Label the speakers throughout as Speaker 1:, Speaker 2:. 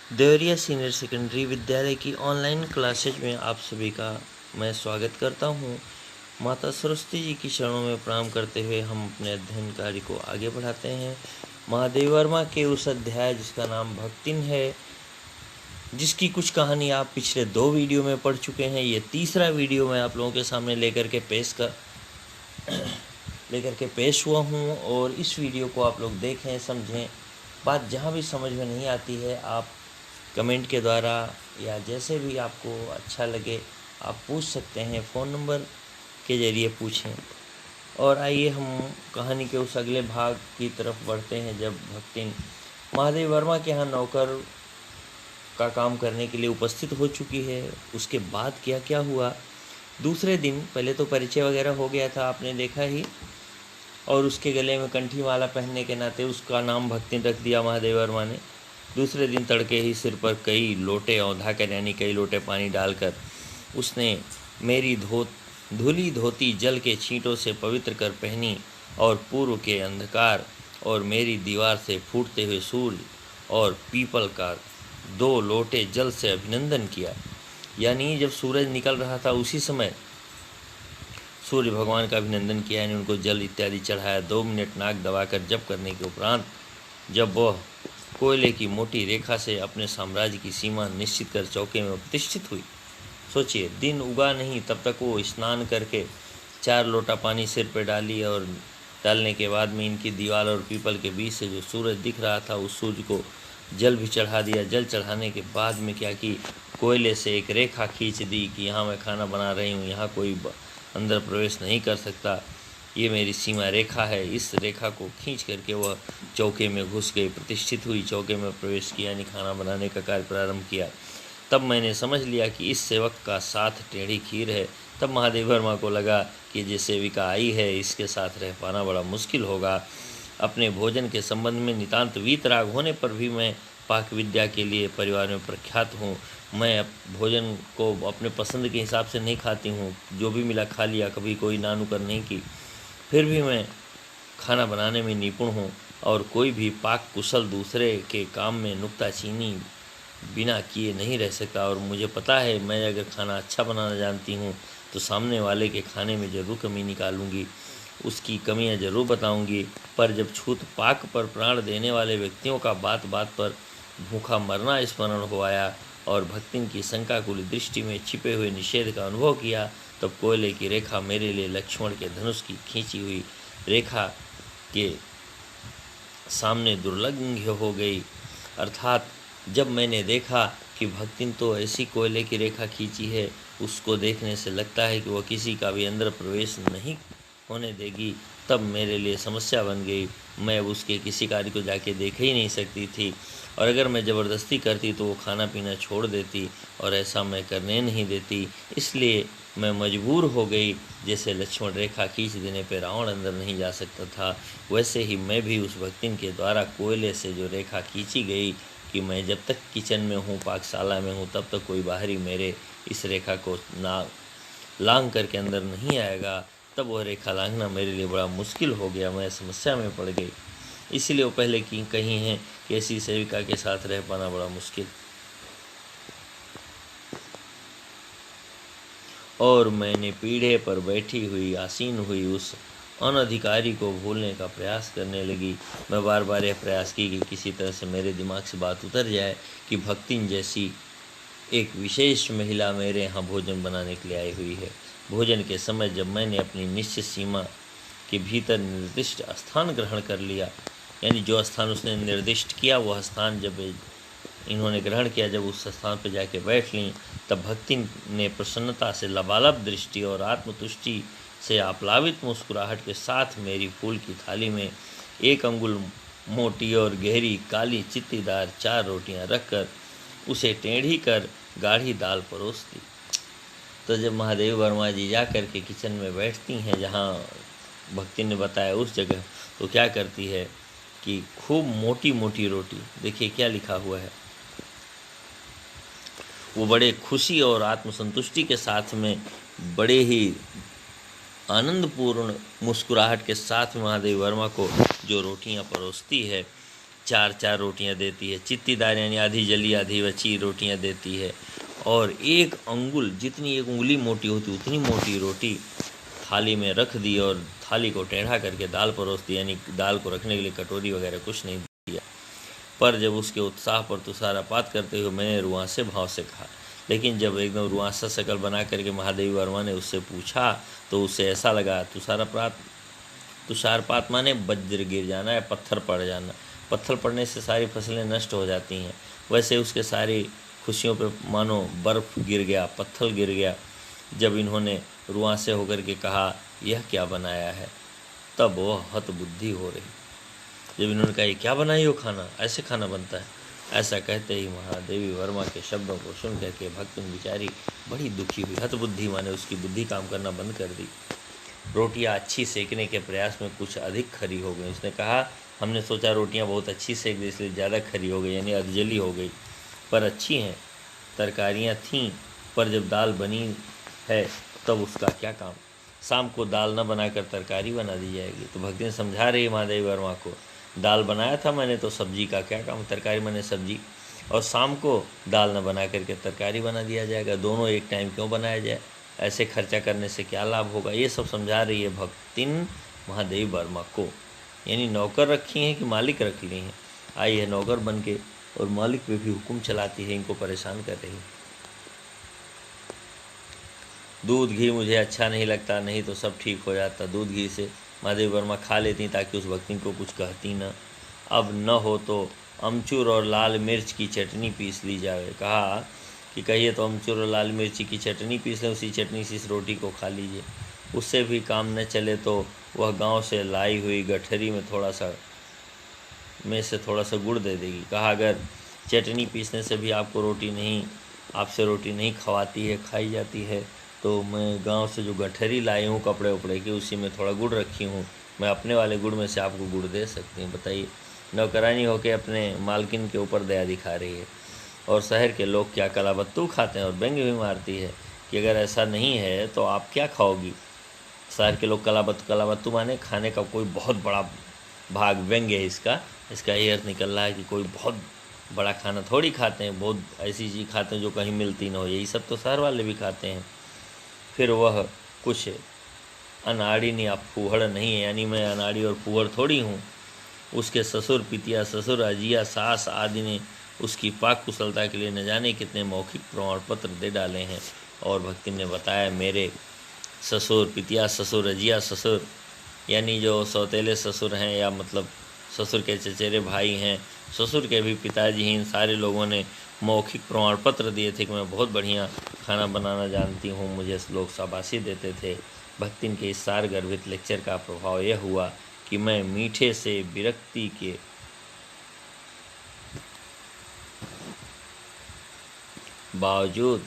Speaker 1: Deoria senior secondary विद्यालय की online classes में आप सभी का मैं स्वागत करता हूं। माता सरस्वती जी की शरणों में प्रणाम करते हुए हम अपने अध्ययन कार्य को आगे बढ़ाते हैं। महादेव वर्मा के उस अध्याय जिसका नाम भक्तिन है, जिसकी कुछ कहानी आप पिछले 2 वीडियो में पढ़ चुके हैं, ये तीसरा वीडियो मैं आप लोगों के सामने लेकर के पेश हुआ हूँ। और इस वीडियो को आप लोग देखें, समझें। बात जहाँ भी समझ में नहीं आती है आप कमेंट के द्वारा या जैसे भी आपको अच्छा लगे आप पूछ सकते हैं, फ़ोन नंबर के ज़रिए पूछें। और आइए हम कहानी के उस अगले भाग की तरफ बढ़ते हैं। जब भक्तिन महादेव वर्मा के यहाँ नौकर का काम करने के लिए उपस्थित हो चुकी है, उसके बाद क्या क्या हुआ। दूसरे दिन पहले तो परिचय वगैरह हो गया था, आपने देखा ही, और उसके गले में कंठी माला पहनने के नाते उसका नाम भक्तिन रख दिया महादेव वर्मा ने। दूसरे दिन तड़के ही सिर पर कई लोटे औंधा कर यानी कई लोटे पानी डालकर उसने मेरी धुली धोती जल के छींटों से पवित्र कर पहनी और पूर्व के अंधकार और मेरी दीवार से फूटते हुए सूर्य और पीपल का 2 लोटे जल से अभिनंदन किया। यानी जब सूरज निकल रहा था उसी समय सूर्य भगवान का अभिनंदन किया, यानी उनको जल इत्यादि चढ़ाया। 2 मिनट नाक दबाकर जप करने के उपरांत जब वह कोयले की मोटी रेखा से अपने साम्राज्य की सीमा निश्चित कर चौके में प्रतिष्ठित हुई। सोचिए, दिन उगा नहीं तब तक वो स्नान करके 4 लोटा पानी सिर पर डाली, और डालने के बाद में इनकी दीवार और पीपल के बीच से जो सूरज दिख रहा था उस सूरज को जल भी चढ़ा दिया। जल चढ़ाने के बाद में क्या कि कोयले से एक रेखा खींच दी कि यहाँ मैं खाना बना रही हूँ, यहाँ कोई अंदर प्रवेश नहीं कर सकता, ये मेरी सीमा रेखा है। इस रेखा को खींच करके वह चौके में घुस गई, प्रतिष्ठित हुई, चौके में प्रवेश किया, यानी खाना बनाने का कार्य प्रारंभ किया। तब मैंने समझ लिया कि इस सेवक का साथ टेढ़ी खीर है। तब महादेव वर्मा को लगा कि ये सेविका आई है, इसके साथ रह पाना बड़ा मुश्किल होगा। अपने भोजन के संबंध में नितांत वीतराग होने पर भी मैं पाक विद्या के लिए परिवार में प्रख्यात हूँ। मैं भोजन को अपने पसंद के हिसाब से नहीं खाती हूँ, जो भी मिला खा लिया, कभी कोई नानुकर नहीं की। फिर भी मैं खाना बनाने में निपुण हूँ और कोई भी पाक कुशल दूसरे के काम में नुक्ताचीनी बिना किए नहीं रह सकता। और मुझे पता है मैं अगर खाना अच्छा बनाना जानती हूँ तो सामने वाले के खाने में ज़रूर कमी निकालूंगी, उसकी कमियां ज़रूर बताऊंगी। पर जब छूत पाक पर प्राण देने वाले व्यक्तियों का बात बात पर भूखा मरना स्मरण हो आया और भक्तिन की शंकाकुल दृष्टि में छिपे हुए निषेध का अनुभव किया, तब कोयले की रेखा मेरे लिए लक्ष्मण के धनुष की खींची हुई रेखा के सामने दुर्लंघ्य हो गई। अर्थात जब मैंने देखा कि भक्तिन तो ऐसी कोयले की रेखा खींची है, उसको देखने से लगता है कि वह किसी का भी अंदर प्रवेश नहीं होने देगी, तब मेरे लिए समस्या बन गई। मैं अब उसके किसी कार्य को जाके देख ही नहीं सकती थी, और अगर मैं ज़बरदस्ती करती तो वो खाना पीना छोड़ देती, और ऐसा मैं करने नहीं देती। इसलिए मैं मजबूर हो गई। जैसे लक्ष्मण रेखा खींच देने पर रावण अंदर नहीं जा सकता था, वैसे ही मैं भी उस भक्तिन के द्वारा कोयले से जो रेखा खींची गई कि मैं जब तक किचन में हूँ, पाकशाला में हूँ, तब तक कोई बाहरी मेरे इस रेखा को लांघ करके अंदर नहीं आएगा, तब वह रेखा लांघना मेरे लिए बड़ा मुश्किल हो गया। मैं समस्या में पड़ गई। इसीलिए वो पहले की कही हैं कि ऐसी सेविका के साथ रह पाना बड़ा मुश्किल। और मैंने पीढ़े पर बैठी हुई आसीन हुई उस अनधिकारी को भूलने का प्रयास करने लगी। मैं बार बार यह प्रयास की कि किसी तरह से मेरे दिमाग से बात उतर जाए कि भक्तिन जैसी एक विशेष महिला मेरे यहाँ भोजन बनाने के लिए आई हुई है। भोजन के समय जब मैंने अपनी निश्चित सीमा के भीतर निर्दिष्ट स्थान ग्रहण कर लिया, यानी जो स्थान उसने निर्दिष्ट किया वह स्थान जब इन्होंने ग्रहण किया, जब उस स्थान पर जाके बैठ लीं, तब भक्तिन ने प्रसन्नता से लबालब दृष्टि और आत्मतुष्टि से आप्लावित मुस्कुराहट के साथ मेरी फूल की थाली में 1 अंगुल मोटी और गहरी काली चित्तीदार 4 रोटियां रखकर उसे टेढ़ी कर गाढ़ी दाल परोस दी। तो जब महादेव वर्मा जी जा कर के किचन में बैठती हैं, जहाँ भक्ति ने बताया उस जगह, तो क्या करती है कि खूब मोटी मोटी रोटी, देखिए क्या लिखा हुआ है, वो बड़े खुशी और आत्मसंतुष्टि के साथ में बड़े ही आनंदपूर्ण मुस्कुराहट के साथ महादेव वर्मा को जो रोटियां परोसती है, चार चार रोटियां देती है। चित्तीदार यानी आधी जली आधी बची रोटियां देती है। और एक अंगुल जितनी एक उंगली मोटी होती उतनी मोटी रोटी थाली में रख दी और थाली को टेढ़ा करके दाल परोस दी, यानी दाल को रखने के लिए कटोरी वगैरह कुछ नहीं दिया। पर जब उसके उत्साह पर तुषारापात करते हुए मैंने रुआंसे भाव से कहा, लेकिन जब एकदम रुआंसा शकल बना करके महादेवी वर्मा ने उससे पूछा तो उसे ऐसा लगा तुषारपात माने वज्र गिर जाना या पत्थर पड़ जाना। पत्थर पड़ने से सारी फसलें नष्ट हो जाती हैं, वैसे उसके सारी खुशियों पे मानो बर्फ़ गिर गया, पत्थर गिर गया। जब इन्होंने रुआंसे होकर के कहा यह क्या बनाया है, तब वह हतबुद्धि हो रही। जब इन्होंने कहा ये क्या बनाई हो खाना, ऐसे खाना बनता है, ऐसा कहते ही महादेवी वर्मा के शब्दों को सुन करके भक्तिन बिचारी बड़ी दुखी हुई। हतबुद्धि माने उसकी बुद्धि काम करना बंद कर दी। रोटियां अच्छी सेकने के प्रयास में कुछ अधिक खरी हो गई। उसने कहा हमने सोचा रोटियां बहुत अच्छी सेक दी इसलिए ज़्यादा खरी हो गई, यानी अधजली हो गई, पर अच्छी हैं। तरकारियां थीं, पर जब दाल बनी है तब उसका क्या काम। शाम को दाल न बनाकर तरकारी बना दी जाएगी। तो भक्ति समझा रही है महादेवी वर्मा को, दाल बनाया था मैंने तो सब्जी का क्या काम, तरकारी मैंने सब्जी, और शाम को दाल न बना करके तरकारी बना दिया जाएगा। दोनों एक टाइम क्यों बनाया जाए, ऐसे खर्चा करने से क्या लाभ होगा। ये सब समझा रही है भक्तिन महादेवी वर्मा को। यानी नौकर रखी हैं कि मालिक रख ली हैं। आई है नौकर बन के और मालिक पे भी हुक्म चलाती है, इनको परेशान कर रही है। दूध घी मुझे अच्छा नहीं लगता, नहीं तो सब ठीक हो जाता। दूध घी से महादेवी वर्मा खा लेती ताकि उस भक्ति को कुछ कहती न। अब न हो तो अमचूर और लाल मिर्च की चटनी पीस ली जाए। कहा कि कहिए तो अमचूर और लाल मिर्ची की चटनी पीस लें, उसी चटनी से इस रोटी को खा लीजिए। उससे भी काम न चले तो वह गांव से लाई हुई गठरी में थोड़ा सा गुड़ दे देगी। कहा अगर चटनी पीसने से भी आपसे रोटी नहीं खाई जाती है तो मैं गांव से जो गठरी लाई हूँ कपड़े उपड़े की, उसी में थोड़ा गुड़ रखी हूँ, मैं अपने वाले गुड़ में से आपको गुड़ दे सकती हूँ। बताइए, नौकरानी होकर अपने मालकिन के ऊपर दया दिखा रही है। और शहर के लोग क्या कलाबत्तू खाते हैं और व्यंग भी मारती है कि अगर ऐसा नहीं है तो आप क्या खाओगी। शहर के लोग कलाबत्तू माने खाने का कोई बहुत बड़ा भाग, व्यंग है इसका ये अर्थ निकल रहा है कि कोई बहुत बड़ा खाना थोड़ी खाते हैं, बहुत ऐसी चीज़ खाते हैं जो कहीं मिलती ना हो। यही सब तो शहर वाले भी खाते हैं। फिर वह कुछ अनाड़ी नहीं, आप फूहड़ नहीं है, यानी मैं अनाड़ी और फूहड़ थोड़ी हूँ। उसके ससुर पितिया, ससुर अजिया, सास आदि ने उसकी पाक कुशलता के लिए न जाने कितने मौखिक प्रमाण पत्र दे डाले हैं। और भक्ति ने बताया मेरे ससुर पितिया, ससुर अजिया, ससुर यानी जो सौतेले ससुर हैं या मतलब ससुर के चचेरे भाई हैं, ससुर के भी पिताजी हैं, इन सारे लोगों ने मौखिक प्रमाण पत्र दिए थे कि मैं बहुत बढ़िया खाना बनाना जानती हूँ, मुझे लोग शाबाशी देते थे। भक्तिन के इस सार गर्भित लेक्चर का प्रभाव यह हुआ कि मैं मीठे से विरक्ति के बावजूद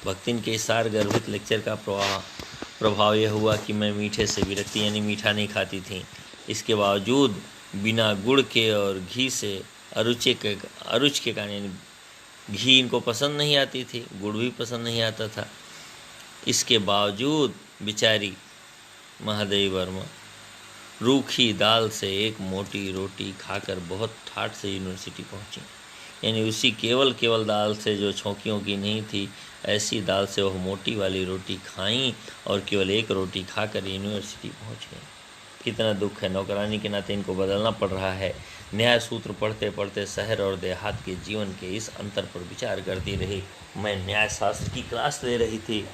Speaker 1: भक्तिन के सार गर्भित लेक्चर का प्रभाव यह हुआ कि मैं मीठे से विरक्ति यानी मीठा नहीं खाती थी। इसके बावजूद बिना गुड़ के और घी से अरुच के कारण, यानी घी इनको पसंद नहीं आती थी, गुड़ भी पसंद नहीं आता था। इसके बावजूद बेचारी महादेवी वर्मा रूखी दाल से एक मोटी रोटी खाकर बहुत ठाठ से यूनिवर्सिटी पहुंची। यानी उसी केवल दाल से जो छौंकियों की नहीं थी, ऐसी दाल से वह मोटी वाली रोटी खाई और केवल एक रोटी खाकर यूनिवर्सिटी पहुंच गई। कितना दुख है, नौकरानी के नाते इनको बदलना पड़ रहा है। न्याय सूत्र पढ़ते पढ़ते शहर और देहात के जीवन के इस अंतर पर विचार करती रही। मैं न्याय शास्त्र की क्लास ले रही थी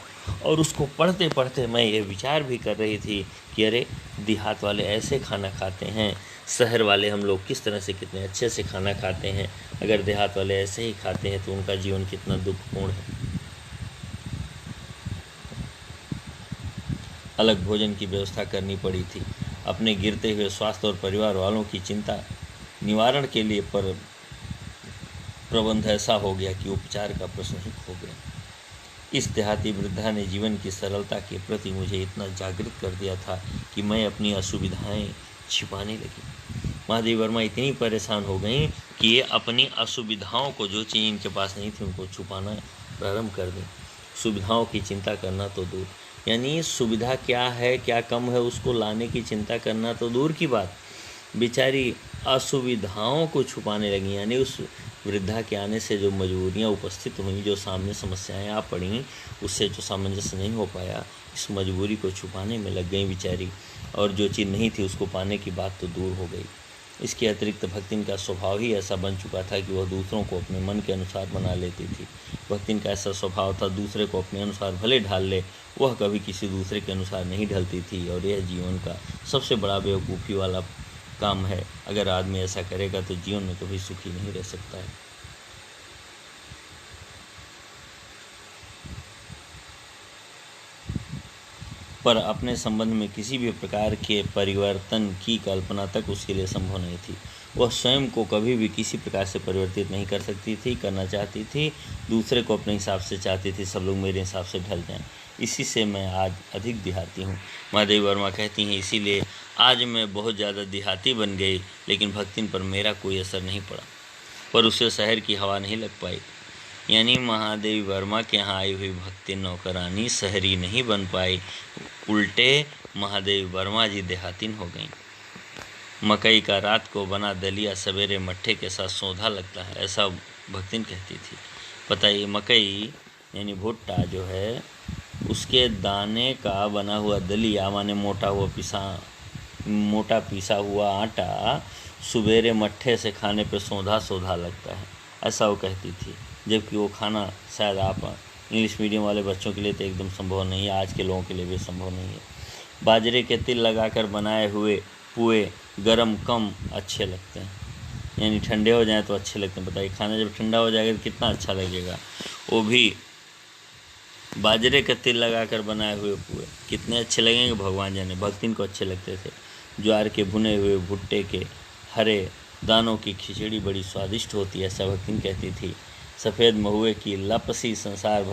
Speaker 1: और उसको पढ़ते पढ़ते मैं ये विचार भी कर रही थी कि अरे देहात वाले ऐसे खाना खाते हैं, शहर वाले हम लोग किस तरह से कितने अच्छे से खाना खाते हैं। अगर देहात वाले ऐसे ही खाते हैं तो उनका जीवन कितना दुखपूर्ण है। अलग भोजन की व्यवस्था करनी पड़ी थी। अपने गिरते हुए स्वास्थ्य और परिवार वालों की चिंता निवारण के लिए पर प्रबंध ऐसा हो गया कि उपचार का प्रश्न ही खो गया। इस देहाती वृद्धा ने जीवन की सरलता के प्रति मुझे इतना जागृत कर दिया था कि मैं अपनी असुविधाएं छिपाने लगी। महादेवी वर्मा इतनी परेशान हो गई कि ये अपनी असुविधाओं को, जो चीज़ इनके पास नहीं थी, उनको छुपाना प्रारंभ कर दी। सुविधाओं की चिंता करना तो दूर, यानी सुविधा क्या है क्या कम है उसको लाने की चिंता करना तो दूर की बात, बेचारी असुविधाओं को छुपाने लगी, यानी उस वृद्धा के आने से जो मजबूरियां उपस्थित हुई, जो सामने समस्याएं आ पड़ी, उससे जो सामंजस्य नहीं हो पाया, इस मजबूरी को छुपाने में लग गई बेचारी, और जो चीज़ नहीं थी उसको पाने की बात तो दूर हो गई। इसके अतिरिक्त भक्तिन का स्वभाव ही ऐसा बन चुका था कि वह दूसरों को अपने मन के अनुसार बना लेती थी। भक्तिन का ऐसा स्वभाव था, दूसरे को अपने अनुसार भले ढाल ले, वह कभी किसी दूसरे के अनुसार नहीं ढलती थी, और यह जीवन का सबसे बड़ा बेवकूफ़ी वाला काम है। अगर आदमी ऐसा करेगा तो जीवन में कभी सुखी नहीं रह सकता है। पर अपने संबंध में किसी भी प्रकार के परिवर्तन की कल्पना तक उसके लिए संभव नहीं थी। वह स्वयं को कभी भी किसी प्रकार से परिवर्तित नहीं कर सकती थी, करना चाहती थी, दूसरे को अपने हिसाब से चाहती थी, सब लोग मेरे हिसाब से ढल जाएं। इसी से मैं आज अधिक देहाती हूँ। महादेवी वर्मा कहती हैं, इसीलिए आज मैं बहुत ज़्यादा देहाती बन गई, लेकिन भक्तिन पर मेरा कोई असर नहीं पड़ा, पर उसे शहर की हवा नहीं लग पाई। यानी महादेवी वर्मा के यहाँ आई हुई भक्ति नौकरानी शहरी नहीं बन पाई, उल्टे महादेवी वर्मा जी देहातीन हो गईं। मकई का रात को बना दलिया सवेरे मट्ठे के साथ सौंधा लगता है, ऐसा भक्तिन कहती थी। पता ये मकई यानी भुट्टा जो है, उसके दाने का बना हुआ दलिया माने मोटा पिसा हुआ आटा सवेरे मट्ठे से खाने पे सौंधा सौंधा लगता है, ऐसा वो कहती थी। जबकि वो खाना शायद आप इंग्लिश मीडियम वाले बच्चों के लिए तो एकदम संभव नहीं है, आज के लोगों के लिए भी संभव नहीं है। बाजरे के तिल लगाकर बनाए हुए पुए गरम कम अच्छे लगते हैं, यानी ठंडे हो जाएं तो अच्छे लगते हैं। बताइए, खाना जब ठंडा हो जाएगा तो कितना अच्छा लगेगा। वो भी बाजरे के तिल लगाकर बनाए हुए पुए कितने अच्छे लगेंगे भगवान जाने। भक्तिन को अच्छे लगते थे। ज्वार के भुने हुए भुट्टे के हरे दानों की खिचड़ी बड़ी स्वादिष्ट होती है, ऐसा भक्तिन कहती थी। सफ़ेद महुए की लपसी संसार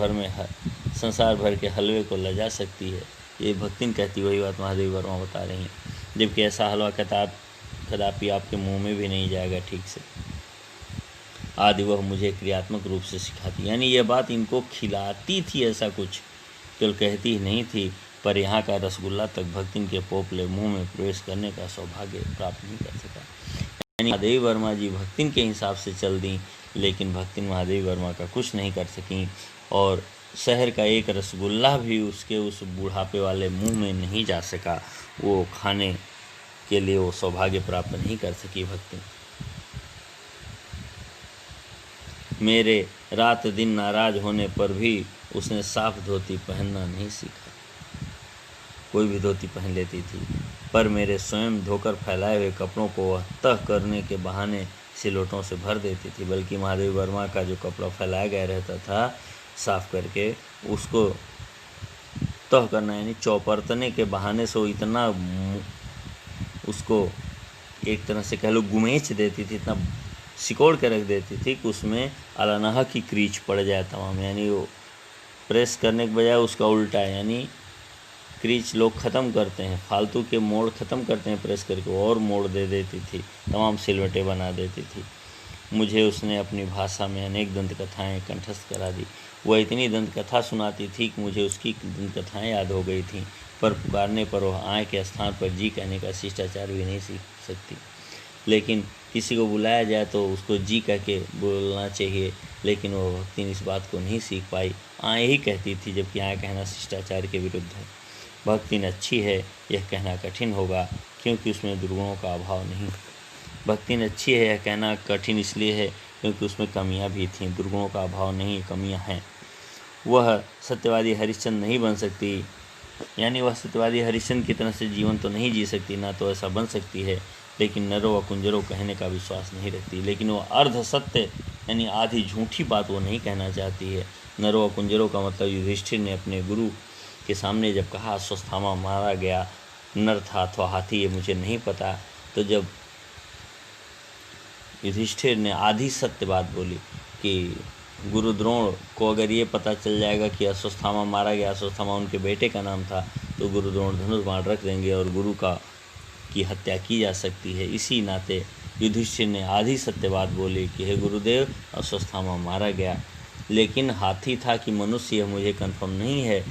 Speaker 1: भर के हलवे को लजा सकती है, ये भक्तिन कहती। वही बात महादेवी वर्मा बता रही हैं। जबकि ऐसा हलवा कदापि आपके मुंह में भी नहीं जाएगा ठीक से, आदि वह मुझे क्रियात्मक रूप से सिखाती। यानी यह बात इनको खिलाती थी, ऐसा कुछ केवल कहती ही नहीं थी। पर यहाँ का रसगुल्ला तक भक्तिन के पोपले मुंह में प्रवेश करने का सौभाग्य प्राप्त नहीं कर सका। यानी महादेवी वर्मा जी भक्तिन के हिसाब से चल दी, लेकिन भक्तिन महादेवी वर्मा का कुछ नहीं कर सकी, और शहर का एक रसगुल्ला भी उसके उस बुढ़ापे वाले मुंह में नहीं जा सका। वो खाने के लिए वो सौभाग्य प्राप्त नहीं कर सकी भक्तिन। मेरे रात दिन नाराज होने पर भी उसने साफ धोती पहनना नहीं सीखा। कोई भी धोती पहन लेती थी, पर मेरे स्वयं धोकर फैलाए हुए कपड़ों को वह तह करने के बहाने सिलोटों से भर देती थी। बल्कि महादेवी वर्मा का जो कपड़ा फैलाया गया रहता था साफ करके, उसको तह करना यानी चौपरतने के बहाने से वो इतना उसको एक तरह से कह लो गुमेच देती थी, इतना सिकोड़ के रख देती थी कि उसमें अलानाहा की क्रीच पड़ जाए तमाम। यानी वो प्रेस करने के बजाय उसका उल्टा है, यानी क्रीच लोग ख़त्म करते हैं, फालतू के मोड़ ख़त्म करते हैं प्रेस करके, और मोड़ दे देती थी, तमाम सिलवटें बना देती थी। मुझे उसने अपनी भाषा में अनेक दंत कथाएँ कंठस्थ करा दी। वह इतनी दंत कथा सुनाती थी कि मुझे उसकी दंत कथाएँ याद हो गई थीं, पर पुकारने पर वह आय के स्थान पर जी कहने का शिष्टाचार भी नहीं सीख सकती। लेकिन किसी को बुलाया जाए तो उसको जी कह के बोलना चाहिए, लेकिन वह भक्तिन इस बात को नहीं सीख पाई, आय ही कहती थी, जबकि आय कहना शिष्टाचार के विरुद्ध है। भक्तिन अच्छी है यह कहना कठिन होगा, क्योंकि उसमें दुर्गुणों का अभाव नहीं। भक्तिन अच्छी है यह कहना कठिन इसलिए है क्योंकि उसमें कमियां भी थीं, दुर्गुणों का अभाव नहीं, कमियां हैं। वह सत्यवादी हरिश्चंद्र नहीं बन सकती, यानी वह सत्यवादी हरिश्चंद्र की तरह से जीवन तो नहीं जी सकती, ना तो ऐसा बन सकती है, लेकिन नरो व कुंजरो कहने का विश्वास नहीं रखती। लेकिन वो अर्ध सत्य यानी आधी झूठी बात वो नहीं कहना चाहती है। नरो व कुंजरो का मतलब युधिष्ठिर ने अपने गुरु के सामने जब कहा अश्वत्थामा मारा गया, नर था अथवा हाथी ये मुझे नहीं पता, तो जब युधिष्ठिर ने आधी सत्य बात बोली कि गुरु द्रोण को अगर ये पता चल जाएगा कि अश्वत्थामा मारा गया, अश्वत्थामा उनके बेटे का नाम था, तो गुरु द्रोण धनुष बाण रख देंगे और गुरु की हत्या की जा सकती है। इसी नाते युधिष्ठिर ने आधी सत्य बात बोली कि हे गुरुदेव अश्वत्थामा मारा गया, लेकिन हाथी था कि मनुष्य यह मुझे कंफर्म नहीं है।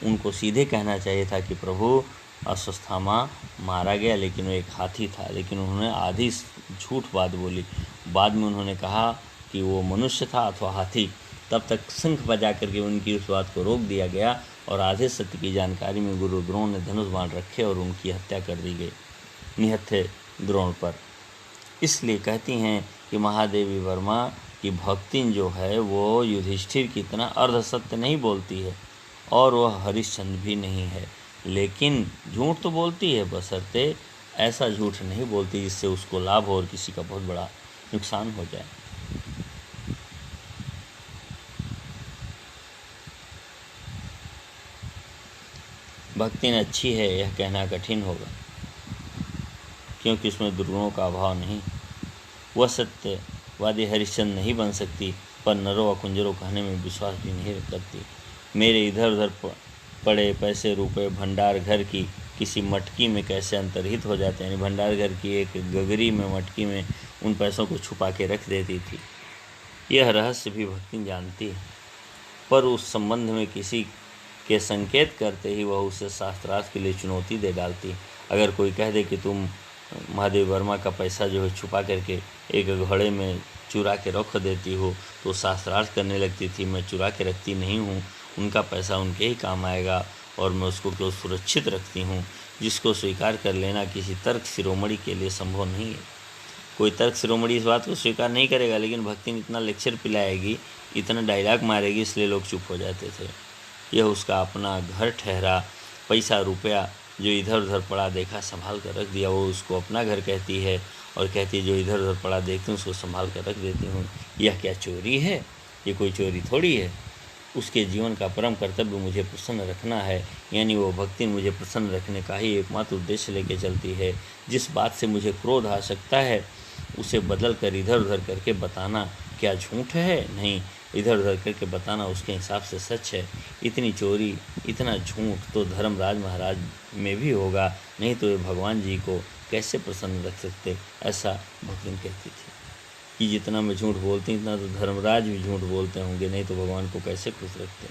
Speaker 1: उनको सीधे कहना चाहिए था कि प्रभु अश्वत्थामा मारा गया, लेकिन वो एक हाथी था। लेकिन उन्होंने आधी झूठ बात बोली। बाद में उन्होंने कहा कि वो मनुष्य था अथवा हाथी। तब तक शंख बजा करके उनकी उस बात को रोक दिया गया और आधे सत्य की जानकारी में गुरु द्रोण ने धनुष बाण रखे और उनकी हत्या कर दी गई निहत्थे द्रोण पर। इसलिए कहती हैं कि महादेवी वर्मा की भक्तिन जो है वो युधिष्ठिर की तरह अर्ध सत्य नहीं बोलती है और वह हरिश्चंद्र भी नहीं है, लेकिन झूठ तो बोलती है, बशर्ते ऐसा झूठ नहीं बोलती जिससे उसको लाभ हो और किसी का बहुत बड़ा नुकसान हो जाए। भक्ति अच्छी है यह कहना कठिन होगा, क्योंकि उसमें दुर्गुणों का अभाव नहीं। वह सत्यवादी हरिश्चंद्र नहीं बन सकती, पर नरों व कुंजरों कहने में विश्वास भी नहीं करती। मेरे इधर उधर पड़े पैसे रुपए भंडार घर की किसी मटकी में कैसे अंतर्हित हो जाते हैं, यानी भंडार घर की एक गगरी में मटकी में उन पैसों को छुपा के रख देती थी। यह रहस्य भी भक्ति जानती है, पर उस संबंध में किसी के संकेत करते ही वह उसे शास्त्रार्थ के लिए चुनौती दे डालती। अगर कोई कह दे कि तुम महादेव वर्मा का पैसा जो है छुपा करके एक घड़े में चुरा के रख देती हो, तो शास्त्रार्थ करने लगती थी, मैं चुरा के रखती नहीं हूँ, उनका पैसा उनके ही काम आएगा और मैं उसको क्यों सुरक्षित रखती हूँ, जिसको स्वीकार कर लेना किसी तर्क शिरोमणि के लिए संभव नहीं है। कोई तर्क शिरोमणि इस बात को स्वीकार नहीं करेगा, लेकिन भक्ति इतना लेक्चर पिलाएगी, इतना डायलॉग मारेगी, इसलिए लोग चुप हो जाते थे। यह उसका अपना घर ठहरा पैसा रुपया जो इधर उधर पड़ा देखा संभाल कर रख दिया, वो उसको अपना घर कहती है और कहती है जो इधर उधर पड़ा देखती हूँ उसको संभाल कर रख देती हूँ। यह क्या चोरी है? ये कोई चोरी थोड़ी है। उसके जीवन का परम कर्तव्य मुझे प्रसन्न रखना है, यानी वो भक्ति मुझे प्रसन्न रखने का ही एकमात्र उद्देश्य लेके चलती है। जिस बात से मुझे क्रोध आ सकता है उसे बदल कर इधर उधर करके बताना क्या झूठ है? नहीं, इधर उधर करके बताना उसके हिसाब से सच है। इतनी चोरी इतना झूठ तो धर्मराज महाराज में भी होगा, नहीं तो ये भगवान जी को कैसे प्रसन्न रख सकते? ऐसा भक्ति कहती थी कि जितना मैं झूठ बोलती इतना तो धर्मराज भी झूठ बोलते होंगे, नहीं तो भगवान को कैसे खुश रखते।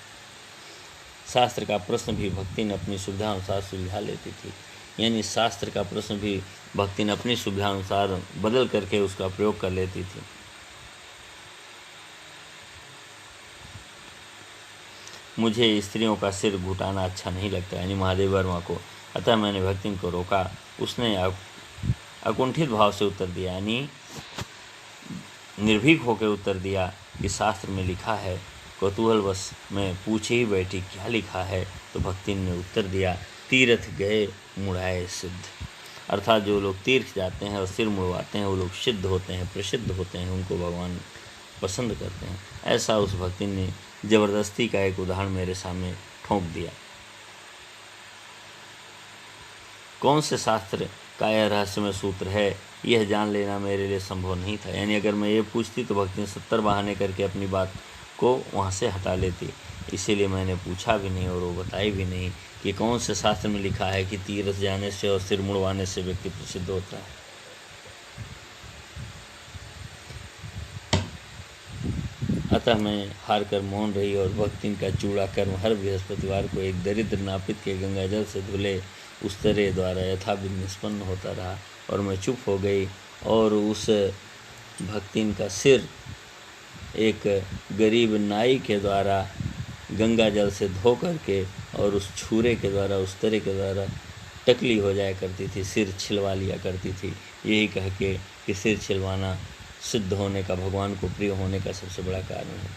Speaker 1: शास्त्र का प्रश्न भी भक्ति ने अपनी सुविधा अनुसार सुलझा लेती थी, यानी शास्त्र का प्रश्न भी भक्ति ने अपनी सुविधा अनुसार बदल करके उसका प्रयोग कर लेती थी। मुझे स्त्रियों का सिर घुटाना अच्छा नहीं लगता, यानी महादेव वर्मा को। अतः मैंने भक्ति को रोका। उसने अकुंठित भाव से उत्तर दिया, यानी निर्भीक होकर उत्तर दिया कि शास्त्र में लिखा है। कौतूहलवश मैं पूछे ही बैठी क्या लिखा है, तो भक्ति ने उत्तर दिया, तीर्थ गए मुड़ाए सिद्ध। अर्थात जो लोग तीर्थ जाते हैं और सिर मुड़वाते हैं वो लोग सिद्ध होते हैं, प्रसिद्ध होते हैं, उनको भगवान पसंद करते हैं। ऐसा उस भक्ति ने जबरदस्ती का एक उदाहरण मेरे सामने ठोंक दिया। कौन से शास्त्र का यह रहस्यमय सूत्र है, यह जान लेना मेरे लिए संभव नहीं था। यानी अगर मैं ये पूछती तो भक्ति 70 बहाने करके अपनी बात को वहाँ से हटा लेती। इसीलिए मैंने पूछा भी नहीं और वो बताई भी नहीं कि कौन से शास्त्र में लिखा है कि तीर्थ जाने से और सिर मुड़वाने से व्यक्ति प्रसिद्ध होता है। अतः मैं हार कर मौन रही और भक्ति का चूड़ा कर्म हर बृहस्पतिवार को एक दरिद्र नापित के गंगाजल से धुले उस तरह द्वारा यथाविध निष्पन्न होता रहा और मैं चुप हो गई। और उस भक्तिन का सिर एक गरीब नाई के द्वारा गंगा जल से धो करके और उस छुरे के द्वारा उस तरह के द्वारा टकली हो जाया करती थी, सिर छिलवा लिया करती थी, यही कह के कि सिर छिलवाना सिद्ध होने का, भगवान को प्रिय होने का सबसे बड़ा कारण है।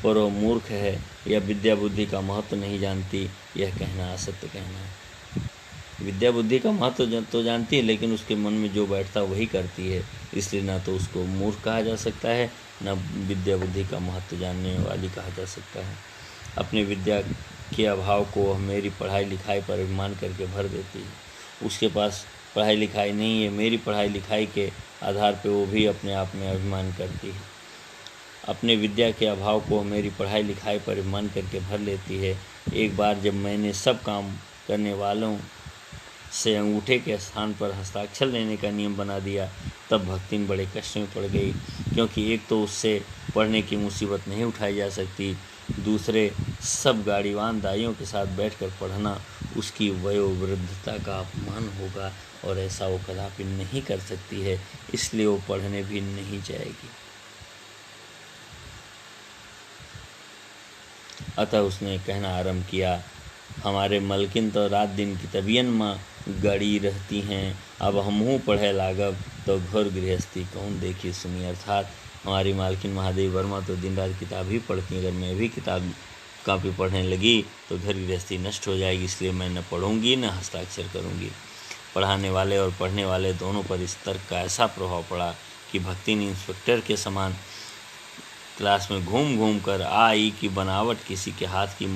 Speaker 1: पर वो मूर्ख है या विद्या बुद्धि का महत्व नहीं जानती, यह कहना असत्य कहना है। विद्या बुद्धि का महत्व तो जानती है, लेकिन उसके मन में जो बैठता है वही करती है, इसलिए ना तो उसको मूर्ख कहा जा सकता है, ना विद्या बुद्धि का महत्व जानने वाली कहा जा सकता है। अपनी विद्या के अभाव को वह मेरी पढ़ाई लिखाई पर अभिमान करके भर देती है। उसके पास पढ़ाई लिखाई नहीं है, मेरी पढ़ाई लिखाई के आधार पर वो भी अपने आप में अभिमान करती है। अपने विद्या के अभाव को मेरी पढ़ाई लिखाई पर अभिमान करके भर लेती है। एक बार जब मैंने सब काम करने वालों से अंगूठे के स्थान पर हस्ताक्षर लेने का नियम बना दिया, तब भक्ति बड़े कष्ट में पड़ गई, क्योंकि एक तो उससे पढ़ने की मुसीबत नहीं उठाई जा सकती, दूसरे सब गाड़ीवान दाइयों के साथ बैठकर पढ़ना उसकी वयोवृद्धता का अपमान होगा और ऐसा वो कदापि नहीं कर सकती है, इसलिए वो पढ़ने भी नहीं जाएगी। अतः उसने कहना आरंभ किया, हमारे मलकिन तो रात दिन की तबियन माँ गड़ी रहती हैं, अब हमहू पढ़े लागब तो घोर गृहस्थी कौन देखी सुनी। अर्थात हमारी मालकिन महादेवी वर्मा तो दिन रात किताब ही पढ़ती, अगर मैं भी किताब कापी पढ़ने लगी तो घर गृहस्थी नष्ट हो जाएगी, इसलिए मैं न पढ़ूंगी न हस्ताक्षर करूंगी। पढ़ाने वाले और पढ़ने वाले दोनों पर इस तर्क का ऐसा प्रभाव पड़ा कि भक्ति ने इंस्पेक्टर के समान क्लास में घूम घूम कर आ ई की बनावट, किसी के हाथ की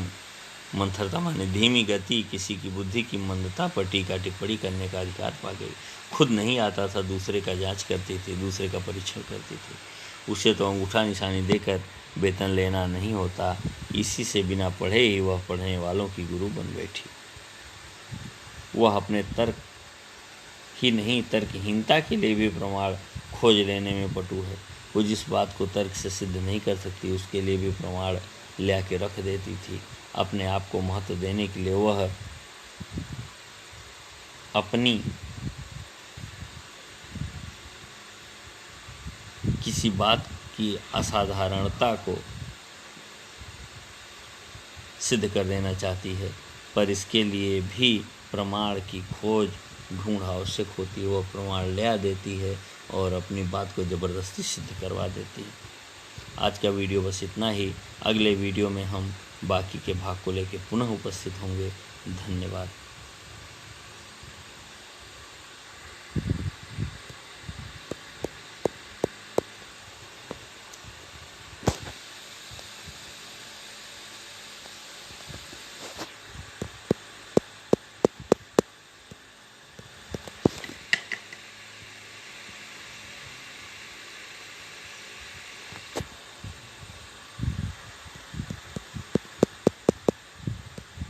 Speaker 1: मंथरता माने धीमी गति, किसी की बुद्धि की मंदता पर टीका टिप्पणी करने का अधिकार पा गई। खुद नहीं आता था, दूसरे का जांच करती थी, दूसरे का परीक्षण करती थी। उसे तो अंगूठा निशानी देकर वेतन लेना नहीं होता, इसी से बिना पढ़े ही वह पढ़ने वालों की गुरु बन बैठी। वह अपने तर्क ही नहीं, तर्कहीनता के लिए भी प्रमाण खोज लेने में पटु है। वो जिस बात को तर्क से सिद्ध नहीं कर सकती, उसके लिए भी प्रमाण ला के रख देती थी। अपने आप को महत्व देने के लिए वह अपनी किसी बात की असाधारणता को सिद्ध कर देना चाहती है, पर इसके लिए भी प्रमाण की खोज ढूंढ आवश्यक होती है। वह प्रमाण ला देती है और अपनी बात को ज़बरदस्ती सिद्ध करवा देती है। आज का वीडियो बस इतना ही। अगले वीडियो में हम बाकी के भाग को लेकर पुनः उपस्थित होंगे। धन्यवाद।